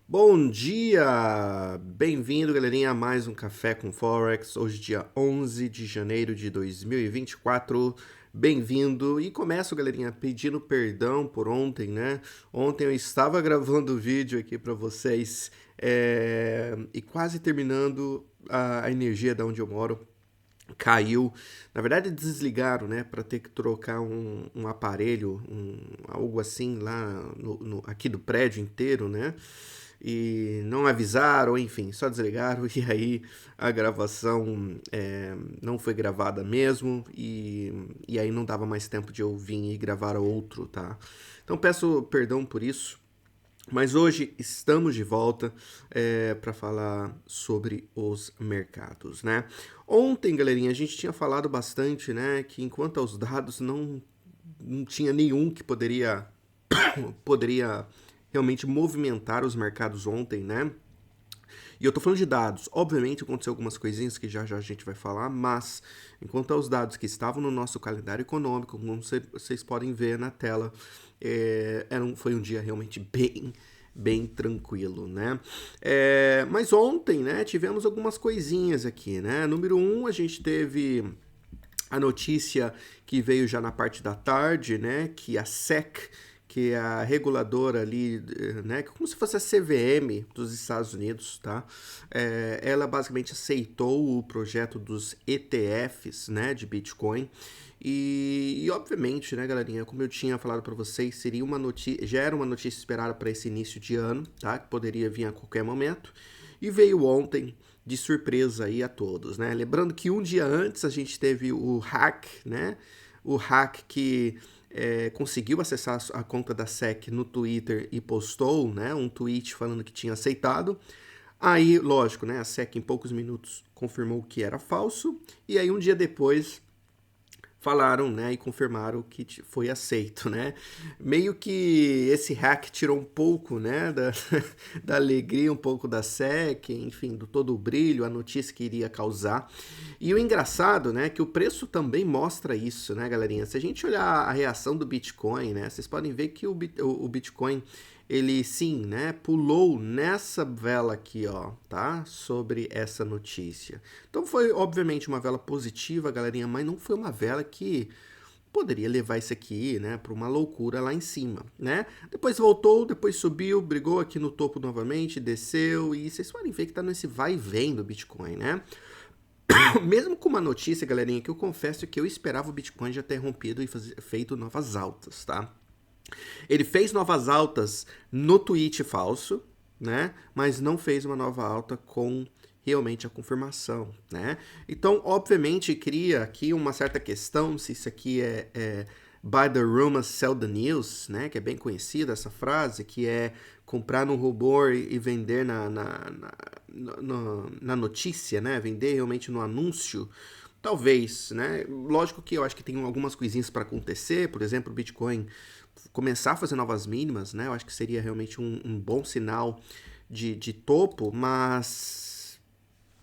Bom dia! Bem-vindo, galerinha, a mais um Café com Forex. Hoje, dia 11 de janeiro de 2024. Bem-vindo. E começo, galerinha, pedindo perdão por ontem, né? Ontem eu estava gravando o vídeo aqui para vocês e quase terminando a energia da onde eu moro. Caiu, na verdade desligaram, né, para ter que trocar um aparelho, algo assim lá aqui do prédio inteiro, né, e não avisaram, enfim, só desligaram e aí a gravação não foi gravada mesmo e aí não dava mais tempo de eu vir e gravar outro, tá? Então peço perdão por isso. Mas hoje estamos de volta para falar sobre os mercados, né? Ontem, galerinha, a gente tinha falado bastante, né, que enquanto aos dados não tinha nenhum que poderia realmente movimentar os mercados ontem, né? E eu tô falando de dados. Obviamente aconteceu algumas coisinhas que já já a gente vai falar, mas enquanto aos dados que estavam no nosso calendário econômico, como vocês podem ver na tela, foi um dia realmente bem tranquilo, né? Mas ontem, né, tivemos algumas coisinhas aqui, né? Número um, a gente teve a notícia que veio já na parte da tarde, né, que a SEC, que é a reguladora ali, né, como se fosse a CVM dos Estados Unidos, tá? Ela basicamente aceitou o projeto dos ETFs, né, de Bitcoin. E obviamente, né, galerinha, como eu tinha falado para vocês, seria uma notícia, já era uma notícia esperada para esse início de ano, tá? Que poderia vir a qualquer momento. E veio ontem de surpresa aí a todos, né? Lembrando que um dia antes a gente teve o hack, né? O hack que conseguiu acessar a conta da SEC no Twitter e postou, né, um tweet falando que tinha aceitado. Aí, lógico, né, a SEC em poucos minutos confirmou que era falso. E aí um dia depois falaram, né, e confirmaram que foi aceito, né? Meio que esse hack tirou um pouco, né, da alegria, um pouco da SEC, enfim, do todo o brilho, a notícia que iria causar. E o engraçado, né, que o preço também mostra isso, né, galerinha? Se a gente olhar a reação do Bitcoin, né, vocês podem ver que o Bitcoin ele sim, né, pulou nessa vela aqui, ó, tá? Sobre essa notícia. Então foi obviamente uma vela positiva, galerinha, mas não foi uma vela que poderia levar isso aqui, né, para uma loucura lá em cima, né? Depois voltou, depois subiu, brigou aqui no topo novamente, desceu e vocês podem ver que tá nesse vai e vem do Bitcoin, né? Mesmo com uma notícia, galerinha, que eu confesso que eu esperava o Bitcoin já ter rompido e feito novas altas, tá? Ele fez novas altas no tweet falso, né? Mas não fez uma nova alta com realmente a confirmação, né? Então, obviamente, cria aqui uma certa questão se isso aqui é buy the rumors, sell the news, né? Que é bem conhecida essa frase, que é comprar no rumor e vender na notícia, né? Vender realmente no anúncio. Talvez, né? Lógico que eu acho que tem algumas coisinhas para acontecer, por exemplo, o Bitcoin começar a fazer novas mínimas, né? Eu acho que seria realmente um bom sinal de topo, mas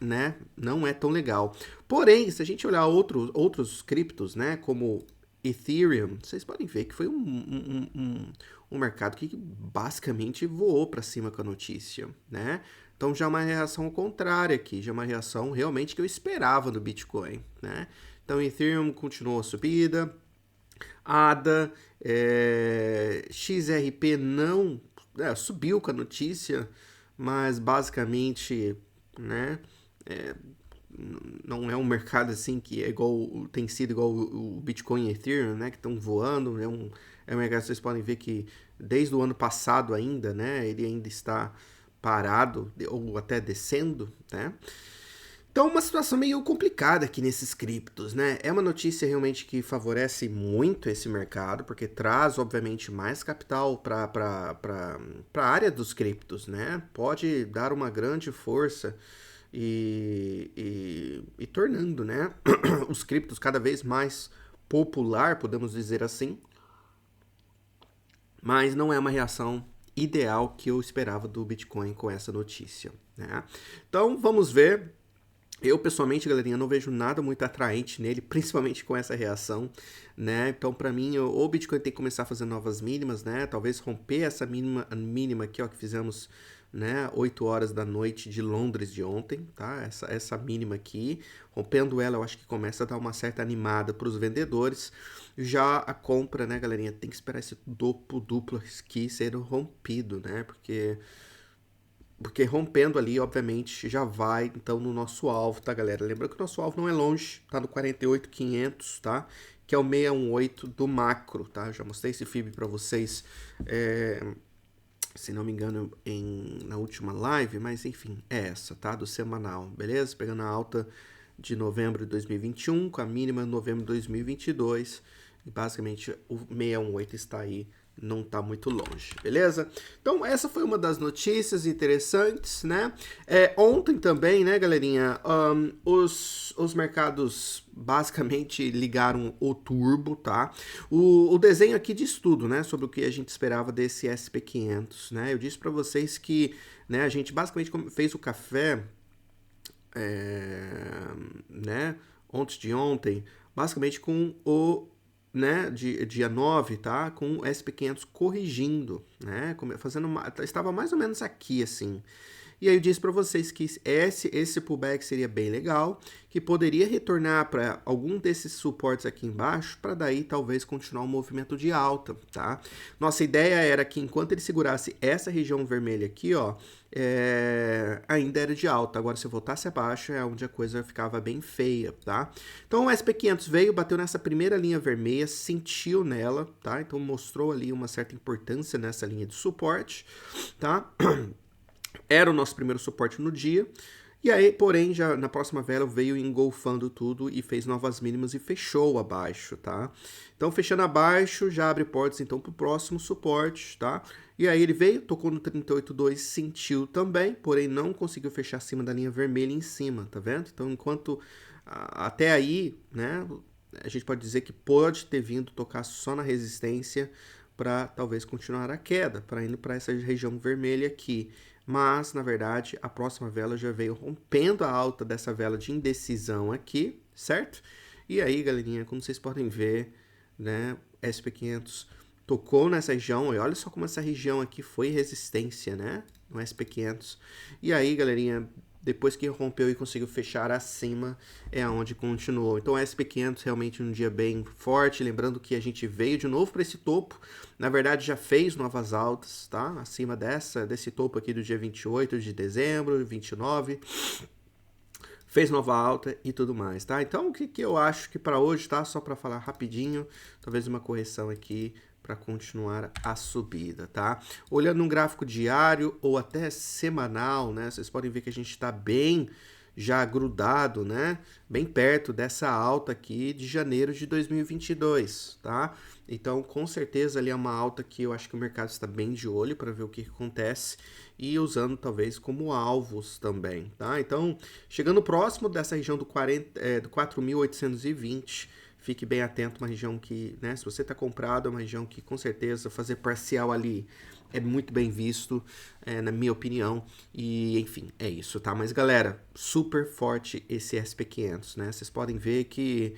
né, não é tão legal. Porém, se a gente olhar outros criptos, né, como Ethereum, vocês podem ver que foi um mercado que basicamente voou para cima com a notícia, né? Então já é uma reação contrária aqui, já é uma reação realmente que eu esperava do Bitcoin, né? Então Ethereum continuou a subida, ADA, XRP não subiu com a notícia, mas basicamente, né, é, não é um mercado assim que é igual, tem sido igual o Bitcoin e Ethereum, né, que estão voando, é um mercado que vocês podem ver que desde o ano passado ainda, né, ele ainda está parado ou até descendo, né? Então, uma situação meio complicada aqui nesses criptos, né? É uma notícia realmente que favorece muito esse mercado, porque traz, obviamente, mais capital para a área dos criptos, né? Pode dar uma grande força e tornando, né, os criptos cada vez mais popular, podemos dizer assim, mas não é uma reação ideal que eu esperava do Bitcoin com essa notícia, né? Então, vamos ver Eu, pessoalmente, galerinha, não vejo nada muito atraente nele, principalmente com essa reação, né? Então, pra mim, o Bitcoin tem que começar a fazer novas mínimas, né? Talvez romper essa mínima aqui, ó, que fizemos, né? 8 horas da noite de Londres de ontem, tá? Essa mínima aqui. Rompendo ela, eu acho que começa a dar uma certa animada pros vendedores. Já a compra, né, galerinha, tem que esperar esse topo duplo aqui ser rompido, né? Porque rompendo ali, obviamente, já vai, então, no nosso alvo, tá, galera? Lembrando que o nosso alvo não é longe, tá no 48.500, tá? Que é o 618 do macro, tá? Já mostrei esse FIB pra vocês, se não me engano, na última live, mas enfim, é essa, tá? Do semanal, beleza? Pegando a alta de novembro de 2021 com a mínima de novembro de 2022. E basicamente o 618 está aí, não está muito longe, beleza? Então essa foi uma das notícias interessantes, né? Ontem também, né, galerinha, os mercados basicamente ligaram o turbo, tá? O desenho aqui diz tudo, né, sobre o que a gente esperava desse SP500, né? Eu disse para vocês que, né, a gente basicamente fez o café, né, ontem, basicamente com o, né, dia 9, tá, com o SP500 corrigindo, né, estava mais ou menos aqui, assim. E aí eu disse para vocês que esse pullback seria bem legal, que poderia retornar para algum desses suportes aqui embaixo, para daí talvez continuar um movimento de alta, tá? Nossa ideia era que enquanto ele segurasse essa região vermelha aqui, ó, ainda era de alta. Agora, se eu voltasse abaixo, é onde a coisa ficava bem feia, tá? Então, o SP500 veio, bateu nessa primeira linha vermelha, sentiu nela, tá? Então, mostrou ali uma certa importância nessa linha de suporte, tá? Era o nosso primeiro suporte no dia. E aí, porém, já na próxima vela veio engolfando tudo e fez novas mínimas e fechou abaixo, tá? Então, fechando abaixo, já abre portas, então, para o próximo suporte, tá? E aí ele veio, tocou no 38.2, sentiu também, porém não conseguiu fechar acima da linha vermelha em cima, tá vendo? Então, enquanto até aí, né, a gente pode dizer que pode ter vindo tocar só na resistência para talvez continuar a queda, para indo para essa região vermelha aqui. Mas, na verdade, a próxima vela já veio rompendo a alta dessa vela de indecisão aqui, certo? E aí, galerinha, como vocês podem ver, né, SP500 tocou nessa região, e olha só como essa região aqui foi resistência, né, no SP500. E aí, galerinha, depois que rompeu e conseguiu fechar acima, é onde continuou. Então, o SP500 realmente um dia bem forte, lembrando que a gente veio de novo para esse topo, na verdade já fez novas altas, tá? Acima desse topo aqui do dia 28 de dezembro, 29, fez nova alta e tudo mais, tá? Então, o que eu acho que para hoje, tá? Só para falar rapidinho, talvez uma correção aqui para continuar a subida, tá? Olhando um gráfico diário ou até semanal, né? Vocês podem ver que a gente está bem já grudado, né? Bem perto dessa alta aqui de janeiro de 2022, tá? Então, com certeza ali é uma alta que eu acho que o mercado está bem de olho para ver o que acontece e usando talvez como alvos também, tá? Então, chegando próximo dessa região do 4.820, fique bem atento, uma região que, né, se você está comprado, é uma região que com certeza fazer parcial ali é muito bem visto, na minha opinião, e enfim, é isso, tá? Mas galera, super forte esse SP500, né? Vocês podem ver que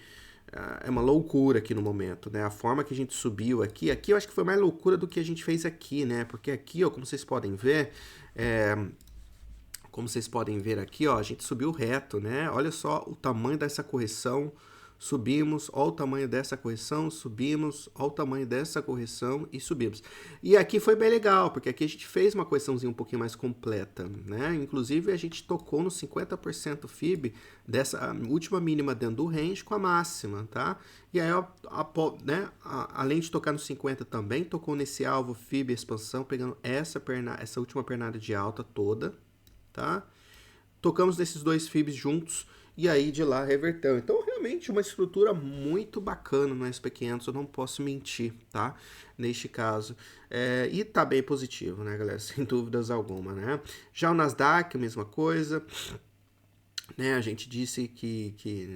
é uma loucura aqui no momento, né? A forma que a gente subiu aqui eu acho que foi mais loucura do que a gente fez aqui, né? Porque aqui, ó, como vocês podem ver, aqui, ó, a gente subiu reto, né? Olha só o tamanho dessa correção, subimos, olha o tamanho dessa correção, subimos, olha o tamanho dessa correção e subimos. E aqui foi bem legal, porque aqui a gente fez uma correçãozinha um pouquinho mais completa, né? Inclusive a gente tocou no 50% FIB dessa última mínima dentro do range com a máxima, tá? E aí, né, além de tocar no 50 também, tocou nesse alvo FIB expansão, pegando essa última pernada de alta toda, tá? Tocamos nesses dois FIBs juntos e aí de lá reverteu. Então, realmente, uma estrutura muito bacana no SP500, eu não posso mentir, tá? Neste caso. E tá bem positivo, né, galera? Sem dúvidas alguma, né? Já o Nasdaq, a mesma coisa. Né, a gente disse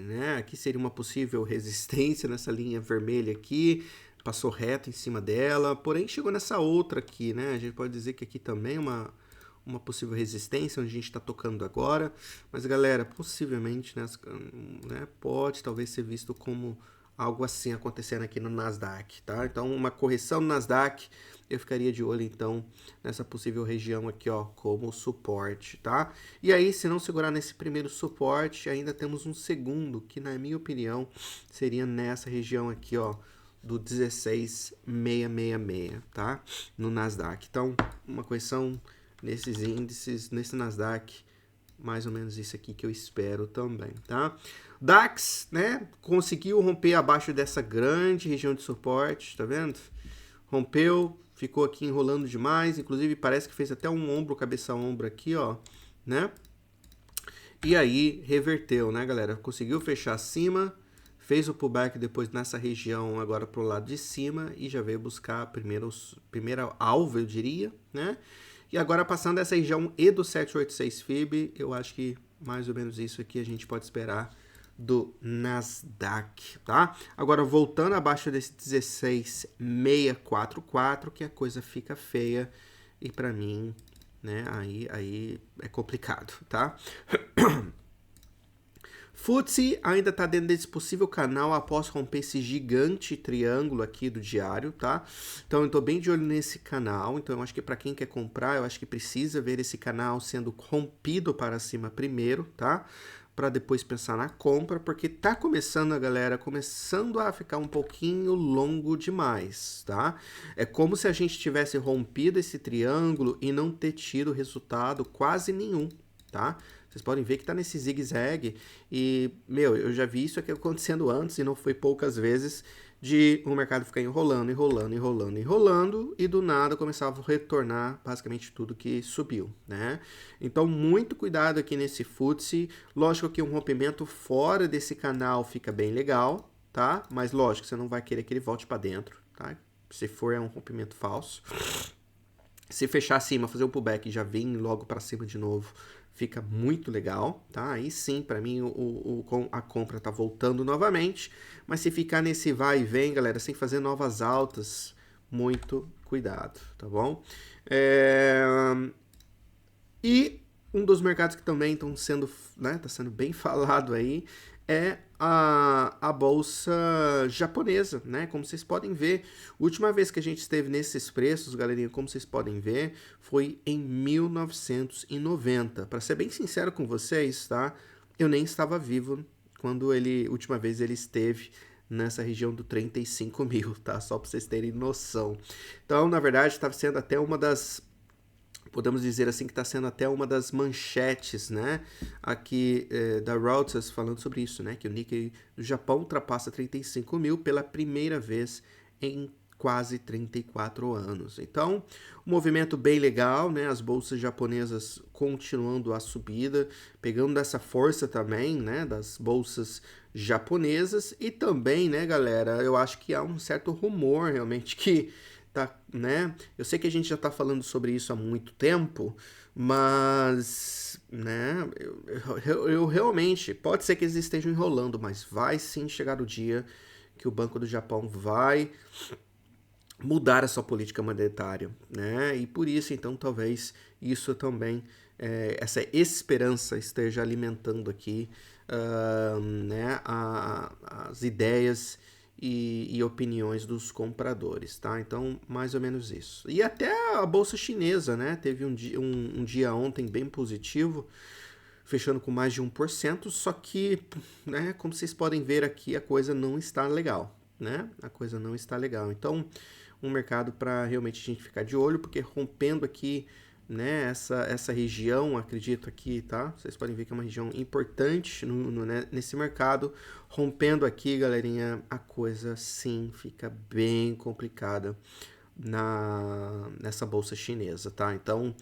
né, aqui seria uma possível resistência nessa linha vermelha aqui, passou reto em cima dela, porém chegou nessa outra aqui, né? A gente pode dizer que aqui também é uma possível resistência, onde a gente está tocando agora. Mas, galera, possivelmente, né, pode talvez ser visto como algo assim acontecendo aqui no Nasdaq, tá? Então, uma correção no Nasdaq, eu ficaria de olho, então, nessa possível região aqui, ó, como suporte, tá? E aí, se não segurar nesse primeiro suporte, ainda temos um segundo, que na minha opinião, seria nessa região aqui, ó, do 16,666, tá? No Nasdaq. Então, uma correção nesses índices, nesse Nasdaq, mais ou menos isso aqui que eu espero também, tá? DAX, né, conseguiu romper abaixo dessa grande região de suporte, tá vendo? Rompeu, ficou aqui enrolando demais, inclusive parece que fez até um ombro, cabeça-ombro aqui, ó, né? E aí, reverteu, né, galera? Conseguiu fechar acima, fez o pullback depois nessa região agora pro lado de cima e já veio buscar a primeira alvo, eu diria, né? E agora passando essa região e do 786 FIB, eu acho que mais ou menos isso aqui a gente pode esperar do Nasdaq, tá? Agora voltando abaixo desse 16,644, que a coisa fica feia e para mim, né, aí é complicado, tá? FTSE ainda está dentro desse possível canal após romper esse gigante triângulo aqui do diário, tá? Então eu estou bem de olho nesse canal, então eu acho que para quem quer comprar, eu acho que precisa ver esse canal sendo rompido para cima primeiro, tá? Para depois pensar na compra, porque tá começando, galera, começando a ficar um pouquinho longo demais, tá? É como se a gente tivesse rompido esse triângulo e não ter tido resultado quase nenhum, tá? Vocês podem ver que tá nesse zigue-zague e, meu, eu já vi isso aqui acontecendo antes e não foi poucas vezes de o mercado ficar enrolando e do nada começava a retornar basicamente tudo que subiu, né? Então, muito cuidado aqui nesse FTSE. Lógico que um rompimento fora desse canal fica bem legal, tá? Mas lógico, você não vai querer que ele volte para dentro, tá? Se for é um rompimento falso. Se fechar acima, fazer um pullback e já vir logo para cima de novo, fica muito legal, tá? Aí sim, para mim, a compra tá voltando novamente. Mas se ficar nesse vai e vem, galera, sem fazer novas altas, muito cuidado, tá bom? E um dos mercados que também estão sendo, né, tá sendo bem falado aí, é a bolsa japonesa, né? Como vocês podem ver, a última vez que a gente esteve nesses preços, galerinha, como vocês podem ver, foi em 1990. Para ser bem sincero com vocês, tá? Eu nem estava vivo quando última vez ele esteve nessa região do 35 mil, tá? Só para vocês terem noção. Então, na verdade, estava sendo até uma das, podemos dizer assim, que está sendo até uma das manchetes, né, aqui da Reuters falando sobre isso, né, que o Nikkei do Japão ultrapassa 35 mil pela primeira vez em quase 34 anos. Então, um movimento bem legal, né, as bolsas japonesas continuando a subida, pegando essa força também, né, das bolsas japonesas e também, né, galera, eu acho que há um certo rumor realmente que tá, né? Eu sei que a gente já tá falando sobre isso há muito tempo, mas, né, eu realmente, pode ser que eles estejam enrolando, mas vai sim chegar o dia que o Banco do Japão vai mudar a sua política monetária, né? E por isso, então, talvez isso também, essa esperança esteja alimentando aqui, né, as ideias e opiniões dos compradores, tá? Então, mais ou menos isso. E até a bolsa chinesa, né? Teve um dia ontem bem positivo, fechando com mais de 1%, só que, né, como vocês podem ver aqui, a coisa não está legal, né? A coisa não está legal. Então, um mercado para realmente a gente ficar de olho, porque rompendo aqui, né, essa região, acredito aqui, tá? Vocês podem ver que é uma região importante né, nesse mercado. Rompendo aqui, galerinha, a coisa sim fica bem complicada nessa bolsa chinesa, tá? Então,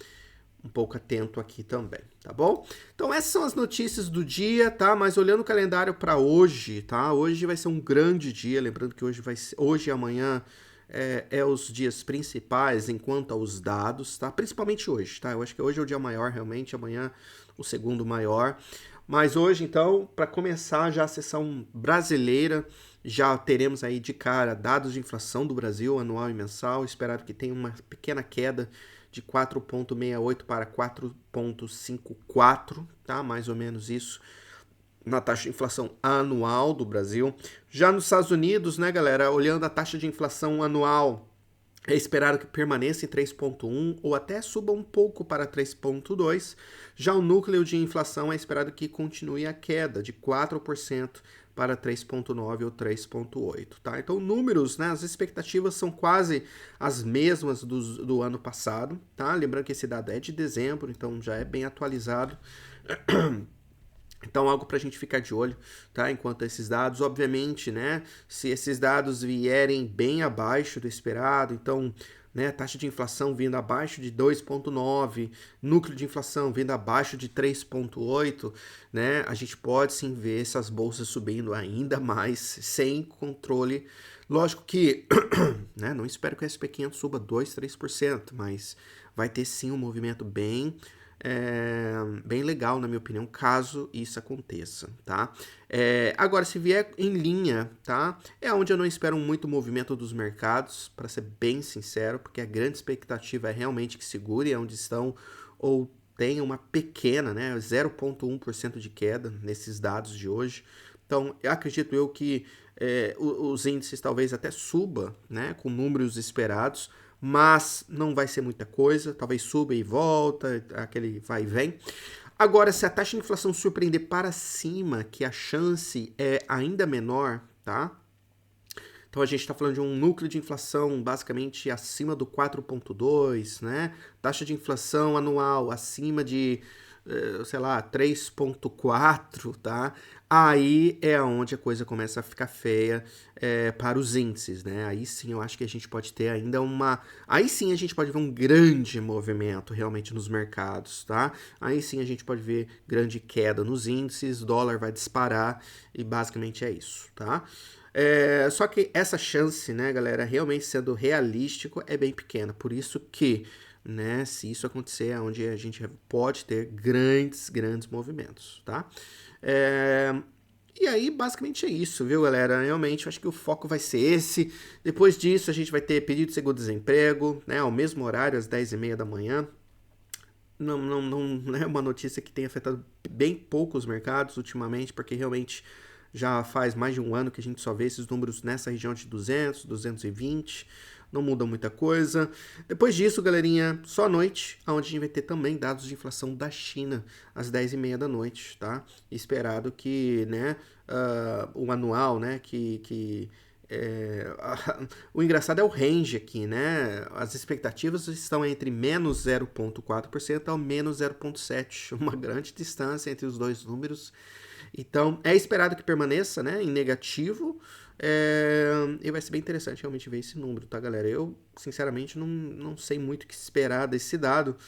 um pouco atento aqui também, tá bom? Então essas são as notícias do dia, tá? Mas olhando o calendário para hoje, tá? Hoje vai ser um grande dia, lembrando que hoje e amanhã os dias principais enquanto aos dados, tá? Principalmente hoje, tá? Eu acho que hoje é o dia maior realmente, amanhã o segundo maior. Mas hoje, então, para começar já a sessão brasileira, já teremos aí de cara dados de inflação do Brasil, anual e mensal. Esperado que tenha uma pequena queda de 4,68 para 4,54, tá? Mais ou menos isso na taxa de inflação anual do Brasil. Já nos Estados Unidos, né, galera, olhando a taxa de inflação anual, é esperado que permaneça em 3,1 ou até suba um pouco para 3,2. Já o núcleo de inflação é esperado que continue a queda de 4% para 3,9 ou 3,8, tá? Então, números, né, as expectativas são quase as mesmas do ano passado, tá? Lembrando que esse dado é de dezembro, então já é bem atualizado. Então, algo para a gente ficar de olho, tá? Enquanto esses dados, obviamente, né? Se esses dados vierem bem abaixo do esperado, então, né? Taxa de inflação vindo abaixo de 2,9, núcleo de inflação vindo abaixo de 3,8, né? A gente pode sim ver essas bolsas subindo ainda mais, sem controle. Lógico que, né? Não espero que o SP500 suba 2, 3%, mas vai ter sim um movimento bem legal, na minha opinião, caso isso aconteça, tá? Agora, se vier em linha, tá? É onde eu não espero muito movimento dos mercados, para ser bem sincero, porque a grande expectativa é realmente que segure onde estão ou tenha uma pequena, né, 0,1% de queda nesses dados de hoje. Então, acredito eu que os índices talvez até suba, né, com números esperados, mas não vai ser muita coisa, talvez suba e volta, aquele vai e vem. Agora, se a taxa de inflação surpreender para cima, que a chance é ainda menor, tá? Então a gente está falando de um núcleo de inflação basicamente acima do 4,2, né? Taxa de inflação anual acima de, sei lá, 3,4, tá? Aí é onde a coisa começa a ficar feia para os índices, né? Aí sim eu acho que a gente pode ter ainda uma... Aí sim a gente pode ver um grande movimento realmente nos mercados, tá? Aí sim a gente pode ver grande queda nos índices, dólar vai disparar e basicamente é isso, tá? Só que essa chance, né, galera, realmente sendo realístico, é bem pequena. Por isso que, né, se isso acontecer, é onde a gente pode ter grandes movimentos, tá? E aí, basicamente é isso, viu, galera? Realmente, eu acho que o foco vai ser esse. Depois disso, a gente vai ter pedido de seguro-desemprego, né, ao mesmo horário, às 10h30 da manhã. Não é uma notícia que tem afetado bem pouco os mercados ultimamente, porque realmente já faz mais de um ano que a gente só vê esses números nessa região de 200, 220, não muda muita coisa. Depois disso, galerinha, só à noite, onde a gente vai ter também dados de inflação da China, às 10h30 da noite, tá? Esperado que, né, o anual, né, o engraçado é o range aqui, né? As expectativas estão entre menos 0,4% ao menos 0,7%, uma grande distância entre os dois números. Então, é esperado que permaneça, né, em negativo, e vai ser bem interessante realmente ver esse número, tá, galera? Eu, sinceramente, não sei muito o que esperar desse dado,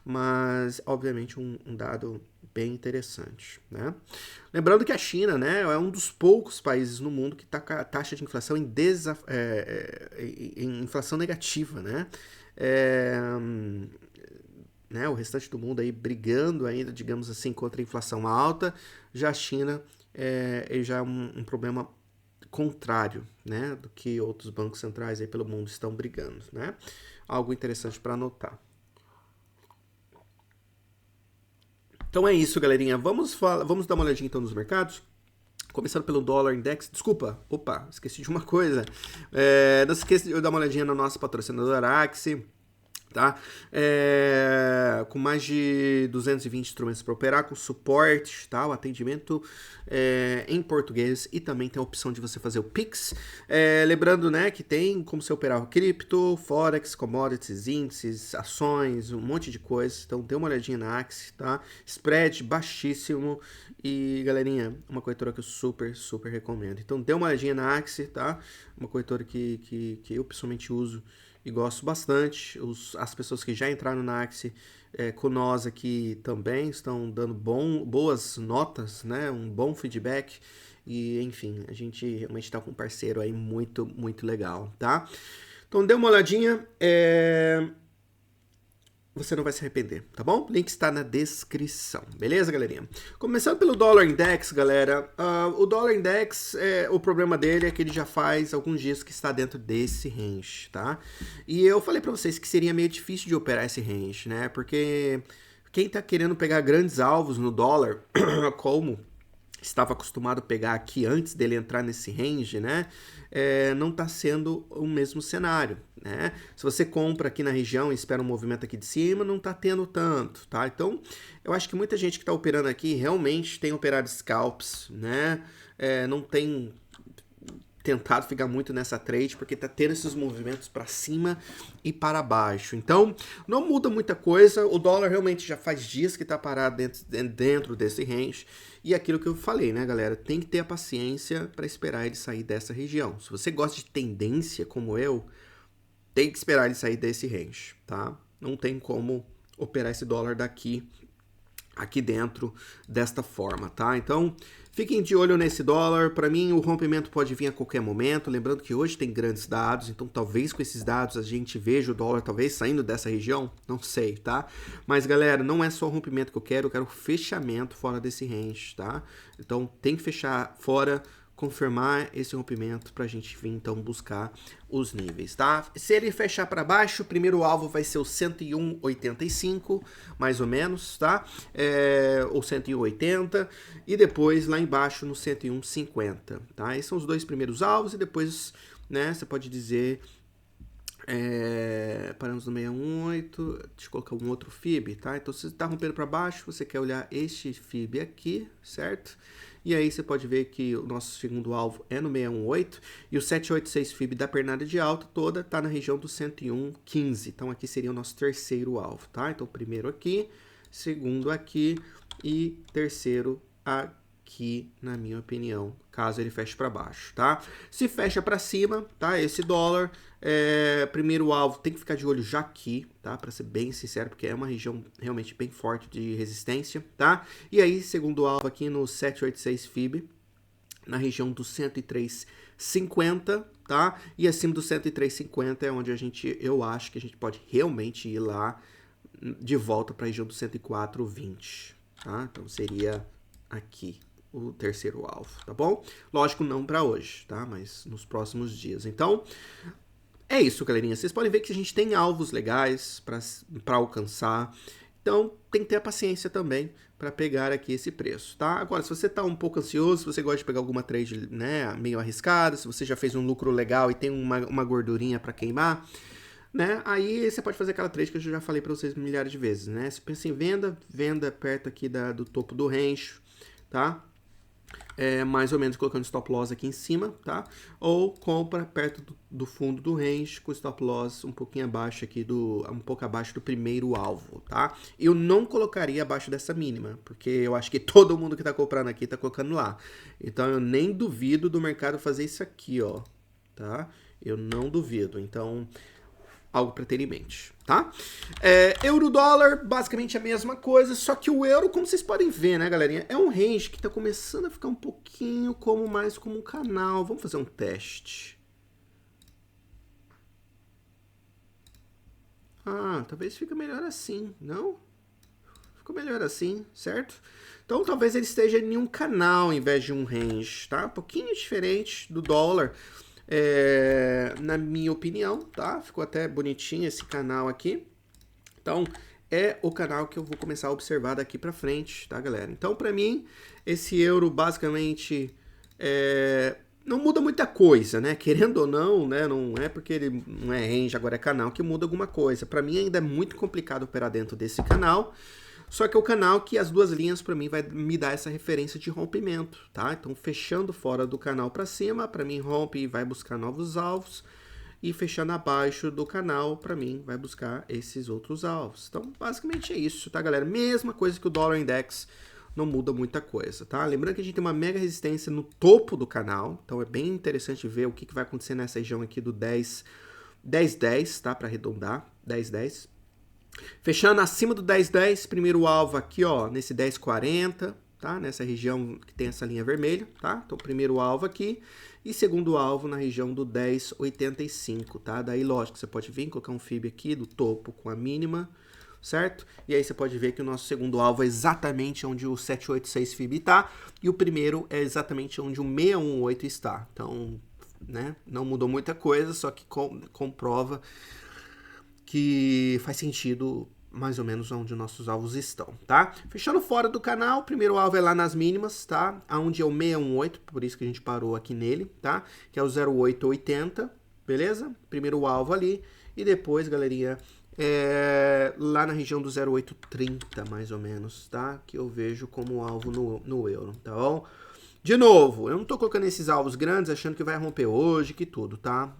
mas, obviamente, um dado bem interessante, né? Lembrando que a China, né, é um dos poucos países no mundo que está com a taxa de inflação em inflação negativa, né? Né, o restante do mundo aí brigando ainda, digamos assim, contra a inflação alta, já a China já é um problema contrário, né, do que outros bancos centrais aí pelo mundo estão brigando, né? Algo interessante para anotar. Então é isso, galerinha. Vamos dar uma olhadinha então nos mercados. Começando pelo dólar index. Desculpa, esqueci de uma coisa. Não se esqueça de dar uma olhadinha na nossa patrocinadora Axie, tá? Com mais de 220 instrumentos para operar, com suporte, tá? O atendimento em português e também tem a opção de você fazer o Pix. Lembrando, né, que tem como você operar o cripto, forex, commodities, índices, ações, um monte de coisa. Então dê uma olhadinha na Axie, tá? Spread baixíssimo e, galerinha, uma corretora que eu super recomendo. Então dê uma olhadinha na Axie, tá? Uma corretora que eu pessoalmente uso e gosto bastante. As pessoas que já entraram na Axie com nós aqui também estão dando boas notas, né? Um bom feedback. E, enfim, a gente realmente está com um parceiro aí muito legal, tá? Então, dê uma olhadinha. você não vai se arrepender, tá bom? Link está na descrição, beleza, galerinha? Começando pelo Dollar Index, galera, o Dollar Index, o problema dele é que ele já faz alguns dias que está dentro desse range, tá? E eu falei pra vocês que seria meio difícil de operar esse range, né? Porque quem tá querendo pegar grandes alvos no dólar, como estava acostumado a pegar aqui antes dele entrar nesse range, né? Não está sendo o mesmo cenário, né? Se você compra aqui na região e espera um movimento aqui de cima, não está tendo tanto, tá? Então, eu acho que muita gente que está operando aqui realmente tem operado scalps, né? Não tem tentado ficar muito nessa trade, porque tá tendo esses movimentos para cima e para baixo. Então, não muda muita coisa, o dólar realmente já faz dias que tá parado dentro desse range, e aquilo que eu falei, né, galera, tem que ter a paciência para esperar ele sair dessa região. Se você gosta de tendência, como eu, tem que esperar ele sair desse range, tá? Não tem como operar esse dólar aqui dentro desta forma, tá? Então, fiquem de olho nesse dólar. Para mim, o rompimento pode vir a qualquer momento. Lembrando que hoje tem grandes dados, então talvez com esses dados a gente veja o dólar talvez saindo dessa região, não sei, tá? Mas, galera, não é só o rompimento que eu quero fechamento fora desse range, tá? Então, tem que fechar fora, confirmar esse rompimento pra gente vir então buscar os níveis, tá? Se ele fechar para baixo, o primeiro alvo vai ser o 101,85, mais ou menos, tá? Ou 101,80 e depois lá embaixo no 101,50, tá? Esses são os dois primeiros alvos e depois, né, você pode dizer paramos no 618, deixa eu colocar um outro FIB, tá? Então, se você está rompendo para baixo, você quer olhar este FIB aqui, certo? E aí você pode ver que o nosso segundo alvo é no 618 e o 786 FIB da pernada de alta toda está na região do 101,15. Então, aqui seria o nosso terceiro alvo, tá? Então, primeiro aqui, segundo aqui e terceiro aqui, na minha opinião, caso ele feche para baixo, tá? Se fecha para cima, tá? Esse dólar, primeiro alvo tem que ficar de olho já aqui, tá? Para ser bem sincero, porque é uma região realmente bem forte de resistência, tá? E aí, segundo alvo aqui no 786 FIB, na região do 103,50, tá? E acima do 103,50 é onde eu acho que a gente pode realmente ir lá de volta para a região do 104,20, tá? Então seria aqui o terceiro alvo, tá bom? Lógico, não para hoje, tá? Mas nos próximos dias. Então, é isso, galerinha. Vocês podem ver que a gente tem alvos legais para alcançar. Então, tem que ter a paciência também para pegar aqui esse preço, tá? Agora, se você tá um pouco ansioso, se você gosta de pegar alguma trade, né, meio arriscada, se você já fez um lucro legal e tem uma gordurinha para queimar, né, aí você pode fazer aquela trade que eu já falei para vocês milhares de vezes, né? Se pensa em venda perto aqui do topo do range, tá? Mais ou menos colocando stop loss aqui em cima, tá? Ou compra perto do fundo do range com stop loss um pouquinho abaixo aqui um pouco abaixo do primeiro alvo, tá? Eu não colocaria abaixo dessa mínima, porque eu acho que todo mundo que tá comprando aqui tá colocando lá. Então eu nem duvido do mercado fazer isso aqui, ó, tá? Eu não duvido. Então, algo para ter em mente, tá? Euro-dólar, basicamente a mesma coisa, só que o euro, como vocês podem ver, né, galerinha, é um range que tá começando a ficar um pouquinho mais como um canal. Vamos fazer um teste. Talvez fique melhor assim, não? Ficou melhor assim, certo? Então, talvez ele esteja em um canal em vez de um range, tá? Um pouquinho diferente do dólar. Na minha opinião, tá? Ficou até bonitinho esse canal aqui. Então, é o canal que eu vou começar a observar daqui pra frente, tá, galera? Então, pra mim, esse euro basicamente não muda muita coisa, né? Querendo ou não, né? Não é porque ele não é range, agora é canal, que muda alguma coisa. Pra mim, ainda é muito complicado operar dentro desse canal. Só que é o canal que as duas linhas para mim vai me dar essa referência de rompimento, tá? Então, fechando fora do canal para cima, para mim rompe e vai buscar novos alvos. E fechando abaixo do canal, para mim, vai buscar esses outros alvos. Então, basicamente é isso, tá, galera? Mesma coisa que o Dollar Index, não muda muita coisa, tá? Lembrando que a gente tem uma mega resistência no topo do canal. Então, é bem interessante ver o que vai acontecer nessa região aqui do 10,10, tá? Para arredondar, 10,10. Fechando acima do 10,10, primeiro alvo aqui, ó, nesse 10,40, tá? Nessa região que tem essa linha vermelha, tá? Então, primeiro alvo aqui e segundo alvo na região do 10,85, tá? Daí, lógico, você pode vir colocar um FIB aqui do topo com a mínima, certo? E aí você pode ver que o nosso segundo alvo é exatamente onde o 786 FIB está, e o primeiro é exatamente onde o 618 está. Então, né, não mudou muita coisa, só que comprova que faz sentido mais ou menos onde nossos alvos estão, tá? Fechando fora do canal, o primeiro alvo é lá nas mínimas, tá? Onde é o 618, por isso que a gente parou aqui nele, tá? Que é o 0880, beleza? Primeiro alvo ali. E depois, galerinha, lá na região do 0830, mais ou menos, tá? Que eu vejo como alvo no euro, tá bom? De novo, eu não tô colocando esses alvos grandes achando que vai romper hoje, que tudo, tá?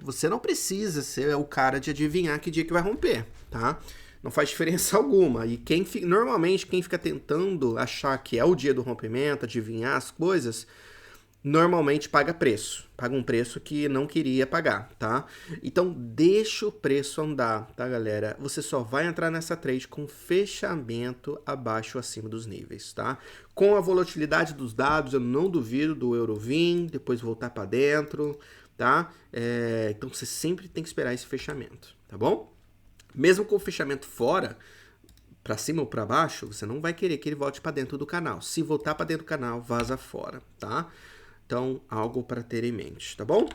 Você não precisa ser o cara de adivinhar que dia que vai romper, tá? Não faz diferença alguma. E normalmente quem fica tentando achar que é o dia do rompimento, adivinhar as coisas, normalmente paga preço. Paga um preço que não queria pagar, tá? Então, deixa o preço andar, tá, galera? Você só vai entrar nessa trade com fechamento abaixo ou acima dos níveis, tá? Com a volatilidade dos dados, eu não duvido do euro vir, depois voltar para dentro, tá? Então, você sempre tem que esperar esse fechamento, tá bom? Mesmo com o fechamento fora, para cima ou para baixo, você não vai querer que ele volte para dentro do canal. Se voltar para dentro do canal, vaza fora, tá? Então, algo para ter em mente, tá bom?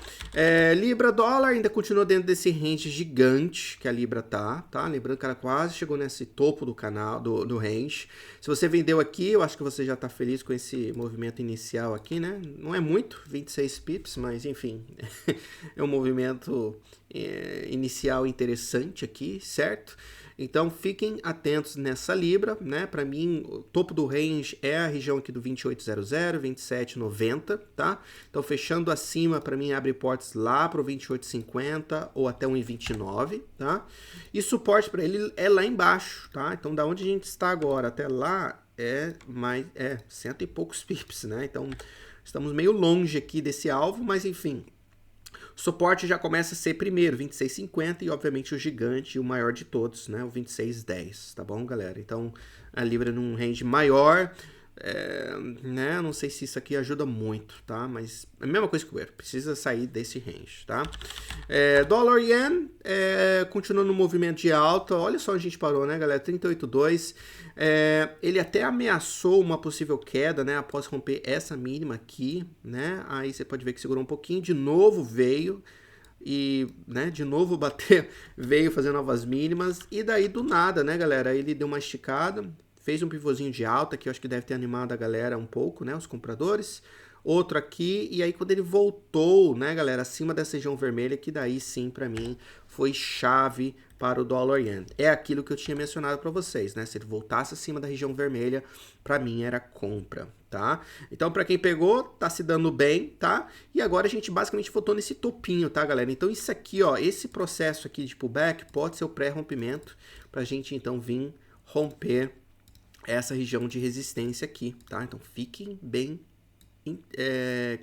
Libra, dólar ainda continua dentro desse range gigante que a Libra tá? Lembrando que ela quase chegou nesse topo do canal, do range. Se você vendeu aqui, eu acho que você já tá feliz com esse movimento inicial aqui, né? Não é muito, 26 pips, mas enfim, é um movimento inicial interessante aqui, certo? Então, fiquem atentos nessa Libra, né? Para mim, o topo do range é a região aqui do 2800, 2790, tá? Então, fechando acima, para mim, abre portas lá para o 2850 ou até 1,29, tá? E suporte para ele é lá embaixo, tá? Então, da onde a gente está agora até lá cento e poucos pips, né? Então, estamos meio longe aqui desse alvo, mas enfim... Suporte já começa a ser primeiro, 26,50 e obviamente o gigante, o maior de todos, né, o 26,10, tá bom, galera? Então, a Libra num range maior, né, não sei se isso aqui ajuda muito, tá? Mas é a mesma coisa que o euro, precisa sair desse range, tá? Dólar Yen, continua no movimento de alta, olha só onde a gente parou, né, galera? 38,2. Ele até ameaçou uma possível queda, né, após romper essa mínima aqui, né? Aí você pode ver que segurou um pouquinho, de novo veio e, né, de novo bateu, veio fazer novas mínimas e daí do nada, né, galera? Ele deu uma esticada, fez um pivôzinho de alta que eu acho que deve ter animado a galera um pouco, né, os compradores. Outro aqui, e aí quando ele voltou, né, galera, acima dessa região vermelha, que daí sim, para mim, foi chave para o dólar yen. É aquilo que eu tinha mencionado para vocês, né? Se ele voltasse acima da região vermelha, para mim era compra, tá? Então, para quem pegou, tá se dando bem, tá? E agora a gente basicamente voltou nesse topinho, tá, galera? Então, isso aqui, ó, esse processo aqui de pullback pode ser o pré-rompimento pra gente, então, vir romper essa região de resistência aqui, tá? Então, fiquem bem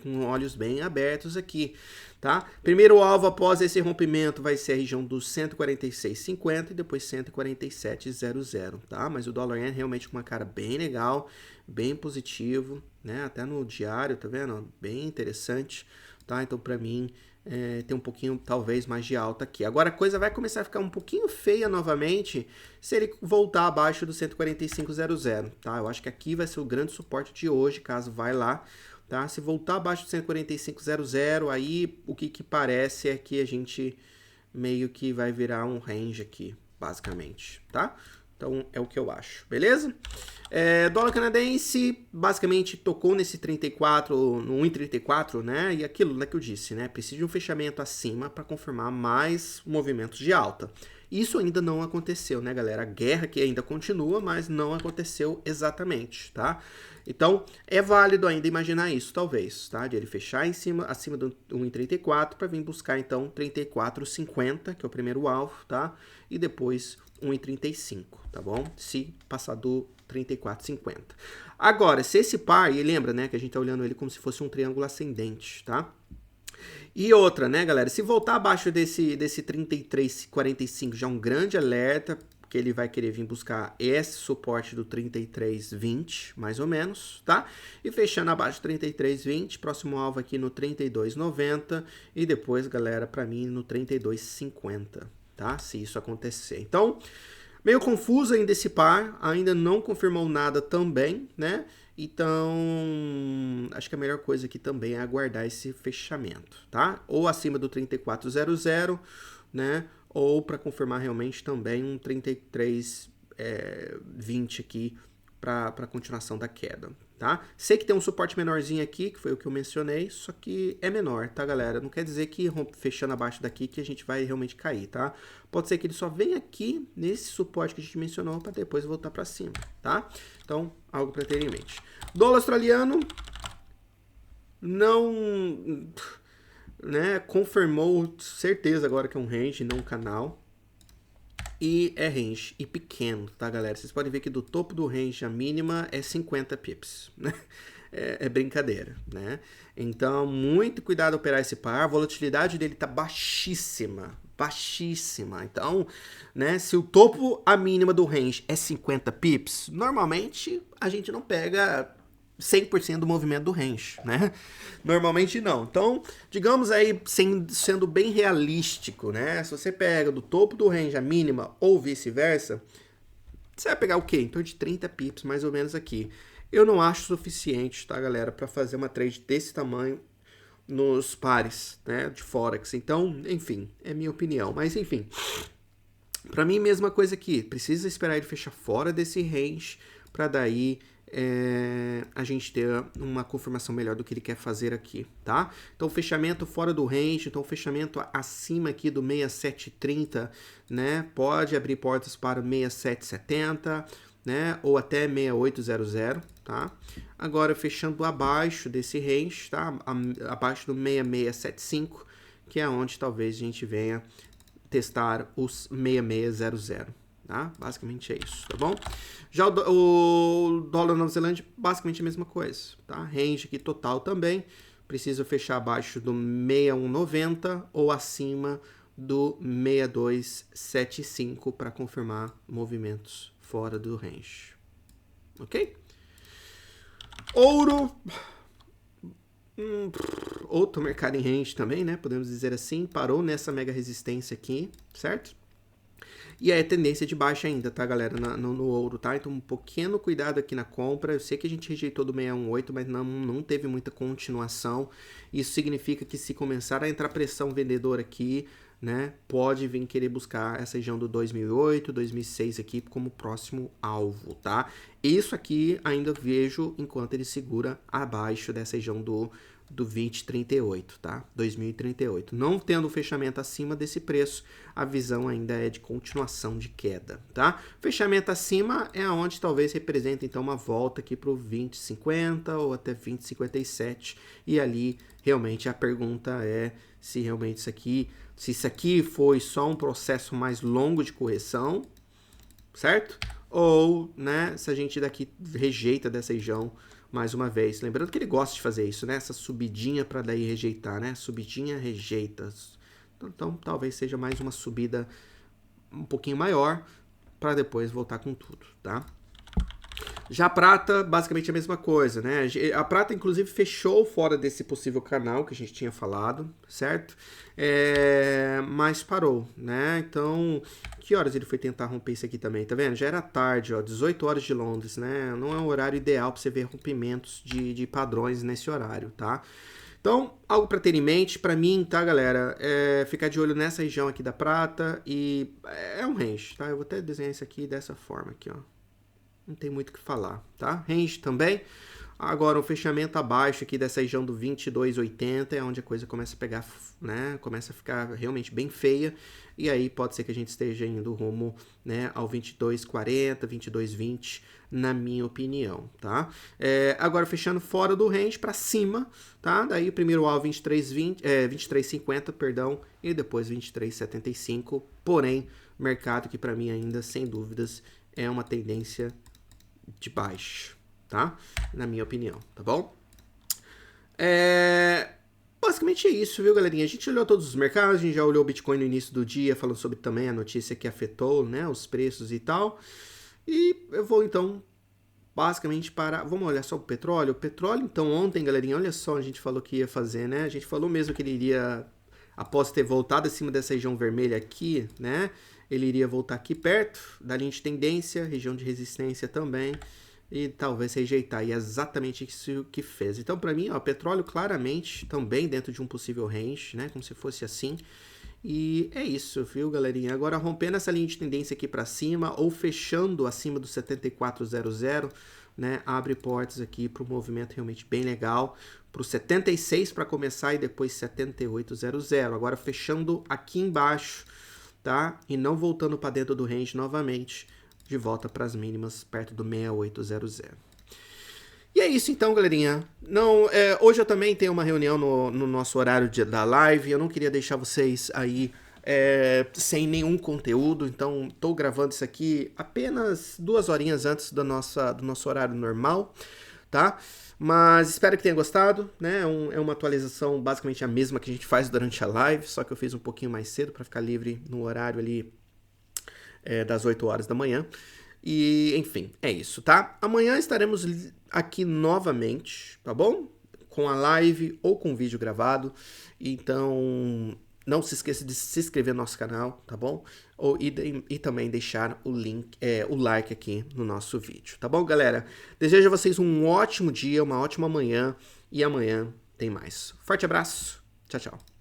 com olhos bem abertos aqui, tá? Primeiro alvo após esse rompimento vai ser a região dos 146,50 e depois 147,00, tá? Mas o dólar yen é realmente com uma cara bem legal, bem positivo, né? Até no diário, tá vendo? Bem interessante, tá? Então, para mim, tem um pouquinho, talvez, mais de alta aqui. Agora, a coisa vai começar a ficar um pouquinho feia novamente se ele voltar abaixo do 145,00, tá? Eu acho que aqui vai ser o grande suporte de hoje, caso vai lá, tá? Se voltar abaixo do 145,00, aí o que parece é que a gente meio que vai virar um range aqui, basicamente, tá? Então, é o que eu acho, beleza? Dólar canadense, basicamente, tocou nesse 34, no 1,34, né? E aquilo, né, que eu disse, né? Precisa de um fechamento acima para confirmar mais movimentos de alta. Isso ainda não aconteceu, né, galera? A guerra que ainda continua, mas não aconteceu exatamente, tá? Então, é válido ainda imaginar isso, talvez, tá? De ele fechar acima do 1,34 para vir buscar, então, 34,50, que é o primeiro alvo, tá? E depois 1,35, tá bom? Se passar do 34,50. Agora, se esse par, e lembra, né, que a gente tá olhando ele como se fosse um triângulo ascendente, tá? E outra, né, galera, se voltar abaixo desse 33,45 já é um grande alerta, que ele vai querer vir buscar esse suporte do 33,20, mais ou menos, tá? E fechando abaixo do 33,20, próximo alvo aqui no 32,90 e depois, galera, para mim no 32,50, tá? Se isso acontecer. Então, Meio confuso ainda esse par, ainda não confirmou nada também, né? Então, acho que a melhor coisa aqui também é aguardar esse fechamento, tá? Ou acima do 3400, né? Ou para confirmar realmente também um 3320 aqui para continuação da queda, tá? Sei que tem um suporte menorzinho aqui, que foi o que eu mencionei, só que é menor, tá, galera? Não quer dizer que fechando abaixo daqui que a gente vai realmente cair, tá? Pode ser que ele só venha aqui nesse suporte que a gente mencionou para depois voltar para cima, tá? Então, algo para ter em mente. Dólar australiano não, né, confirmou certeza agora que é um range, não um canal. E é range e pequeno, tá, galera? Vocês podem ver que do topo do range a mínima é 50 pips, né? É brincadeira, né? Então, muito cuidado ao operar esse par. A volatilidade dele tá baixíssima, baixíssima. Então, né, se o topo, a mínima do range é 50 pips, normalmente a gente não pega 100% do movimento do range, né? Normalmente não. Então, digamos aí, sendo bem realístico, né? Se você pega do topo do range a mínima ou vice-versa, você vai pegar o quê? Então, de 30 pips, mais ou menos aqui. Eu não acho suficiente, tá, galera, para fazer uma trade desse tamanho nos pares, né, de Forex. Então, enfim, é minha opinião. Mas, enfim, para mim, mesma coisa aqui. Precisa esperar ele fechar fora desse range para daí a gente ter uma confirmação melhor do que ele quer fazer aqui, tá? Então, fechamento fora do range, então fechamento acima aqui do 6730, né? Pode abrir portas para 6770, né? Ou até 6800, tá? Agora, fechando abaixo desse range, tá? Abaixo do 6675, que é onde talvez a gente venha testar os 6600. Tá? Basicamente é isso, tá bom? Já o dólar Nova Zelândia, basicamente a mesma coisa, tá? Range aqui total também, precisa fechar abaixo do 6190 ou acima do 6275 para confirmar movimentos fora do range, ok? Ouro, outro mercado em range também, né? Podemos dizer assim, parou nessa mega resistência aqui, certo? E aí a tendência de baixa ainda, tá, galera, no ouro, tá? Então, um pequeno cuidado aqui na compra. Eu sei que a gente rejeitou do 618, mas não teve muita continuação. Isso significa que se começar a entrar pressão vendedora aqui, né, pode vir querer buscar essa região do 2008, 2006 aqui como próximo alvo, tá? Isso aqui ainda vejo enquanto ele segura abaixo dessa região do 2038, tá? 2038. Não tendo fechamento acima desse preço, a visão ainda é de continuação de queda, tá? Fechamento acima é onde talvez represente então uma volta aqui para o 2050 ou até 2057, e ali realmente a pergunta é se realmente se isso aqui foi só um processo mais longo de correção, certo? Ou, né, se a gente daqui rejeita dessa região mais uma vez. Lembrando que ele gosta de fazer isso, né? Essa subidinha para daí rejeitar, né? Subidinha, rejeita. Então, talvez seja mais uma subida um pouquinho maior para depois voltar com tudo, tá? Já a prata, basicamente a mesma coisa, né? A prata, inclusive, fechou fora desse possível canal que a gente tinha falado, certo? Mas parou, né? Então, que horas ele foi tentar romper isso aqui também? Tá vendo? Já era tarde, ó, 18 horas de Londres, né? Não é um horário ideal para você ver rompimentos de padrões nesse horário, tá? Então, algo para ter em mente, para mim, tá, galera? Ficar de olho nessa região aqui da prata e é um range, tá? Eu vou até desenhar isso aqui dessa forma aqui, ó. Não tem muito o que falar, tá? Range também. Agora, o fechamento abaixo aqui dessa região do 22,80 é onde a coisa começa a pegar, né? Começa a ficar realmente bem feia. E aí pode ser que a gente esteja indo rumo, né, ao 22,40, 22,20, na minha opinião, tá? Agora, fechando fora do range, para cima, tá? Daí o primeiro alvo 23,50, perdão, e depois 23,75. Porém, mercado que para mim ainda, sem dúvidas, é uma tendência de baixo, tá? Na minha opinião, tá bom? Basicamente é isso, viu, galerinha? A gente olhou todos os mercados, a gente já olhou o Bitcoin no início do dia, falando sobre também a notícia que afetou, né, os preços e tal. E eu vou, então, basicamente para... Vamos olhar só o petróleo. O petróleo, então, ontem, galerinha, olha só, a gente falou que ia fazer, né? A gente falou mesmo que ele iria, após ter voltado acima dessa região vermelha aqui, né? ele iria voltar aqui perto da linha de tendência, região de resistência também, e talvez rejeitar. E é exatamente isso que fez. Então, para mim, ó, petróleo claramente também dentro de um possível range, né? Como se fosse assim. E é isso, viu, galerinha? Agora, rompendo essa linha de tendência aqui para cima ou fechando acima do 7400, né? Abre portas aqui para um movimento realmente bem legal. Para o 76 para começar e depois 7800. Agora, fechando aqui embaixo, tá? E não voltando para dentro do range novamente, de volta para as mínimas perto do 6800. E é isso então, galerinha. Não, hoje eu também tenho uma reunião no nosso horário da live. Eu não queria deixar vocês aí sem nenhum conteúdo, então estou gravando isso aqui apenas 2 horinhas antes do nosso horário normal, tá? Mas espero que tenha gostado, né? É uma atualização basicamente a mesma que a gente faz durante a live, só que eu fiz um pouquinho mais cedo para ficar livre no horário ali das 8 horas da manhã. E, enfim, é isso, tá? Amanhã estaremos aqui novamente, tá bom? Com a live ou com o vídeo gravado. Então, não se esqueça de se inscrever no nosso canal, tá bom? E também deixar o link, o like aqui no nosso vídeo, tá bom, galera? Desejo a vocês um ótimo dia, uma ótima manhã. E amanhã tem mais. Forte abraço. Tchau, tchau.